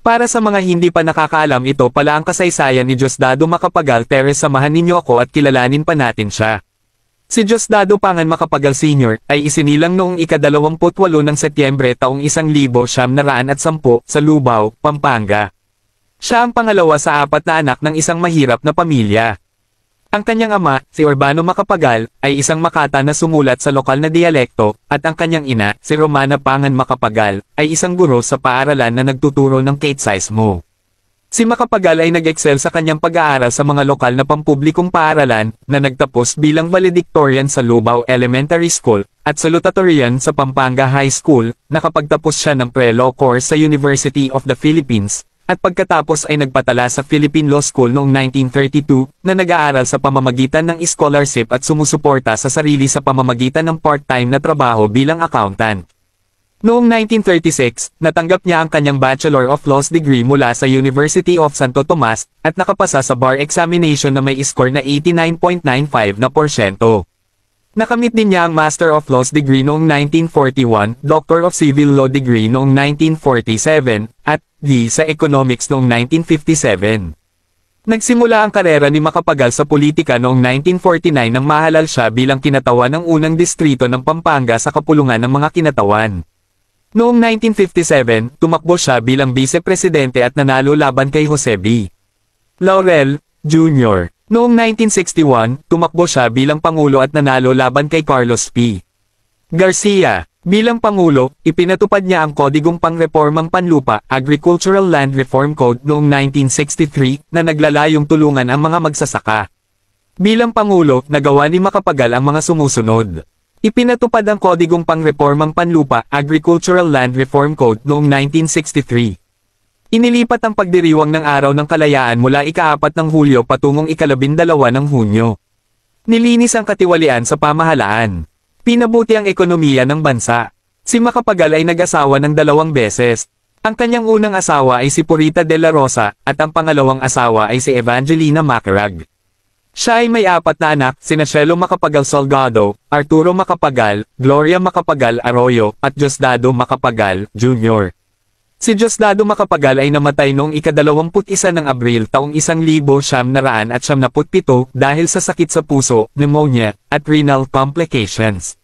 Para sa mga hindi pa nakakaalam, ito pala ang kasaysayan ni Diosdado Macapagal Teres. Samahan ninyo ako at kilalanin pa natin siya. Si Diosdado Pangan Macapagal Sr. ay isinilang noong ika-28 ng Setyembre taong 1910 sa Lubao, Pampanga. Siya ang pangalawa sa 4 na anak ng isang mahirap na pamilya. Ang kanyang ama, si Urbano Macapagal, ay isang Makata na sumulat sa lokal na dialekto, at ang kanyang ina, si Romana Pangan Macapagal, ay isang guro sa paaralan na nagtuturo ng Catecismo. Si Macapagal ay nag-excel sa kanyang pag-aaral sa mga lokal na pampublikong paaralan, na nagtapos bilang valedictorian sa Lubao Elementary School, at salutatorian sa Pampanga High School. Nakapagtapos siya ng pre-law course sa University of the Philippines, at pagkatapos ay nagpatala sa Philippine Law School noong 1932, na nag-aaral sa pamamagitan ng scholarship at sumusuporta sa sarili sa pamamagitan ng part-time na trabaho bilang accountant. Noong 1936, natanggap niya ang kanyang Bachelor of Laws degree mula sa University of Santo Tomas, at nakapasa sa bar examination na may score na 89.95%. Nakamit din niya ang Master of Laws degree noong 1941, Doctor of Civil Law degree noong 1947, at D sa Economics noong 1957. Nagsimula ang karera ni Macapagal sa politika noong 1949 nang mahalal siya bilang kinatawan ng unang distrito ng Pampanga sa kapulungan ng mga kinatawan. Noong 1957, tumakbo siya bilang vice-presidente at nanalo laban kay Jose B. Laurel, Jr. Noong 1961, tumakbo siya bilang Pangulo at nanalo laban kay Carlos P. Garcia. Bilang Pangulo, ipinatupad niya ang Kodigong Pangrepormang Panlupa, Agricultural Land Reform Code noong 1963, na naglalayong tulungan ang mga magsasaka. Bilang Pangulo, nagawa ni Macapagal ang mga sumusunod. Ipinatupad ang Kodigong Pangrepormang Panlupa, Agricultural Land Reform Code noong 1963. Inilipat ang pagdiriwang ng Araw ng Kalayaan mula ika-4 ng Hulyo patungong ika-12 ng Hunyo. Nilinis ang katiwalian sa pamahalaan. Pinabuti ang ekonomiya ng bansa. Si Macapagal ay nag-asawa ng 2 beses. Ang kanyang unang asawa ay si Purita de la Rosa, at ang pangalawang asawa ay si Evangelina Macarag. Siya ay may 4 na anak, sina Cielo Macapagal Salgado, Arturo Macapagal, Gloria Macapagal Arroyo, at Diosdado Macapagal, Jr. Si Diosdado Macapagal ay namatay noong ika-21 ng Abril taong 1997 dahil sa sakit sa puso, pneumonia, at renal complications.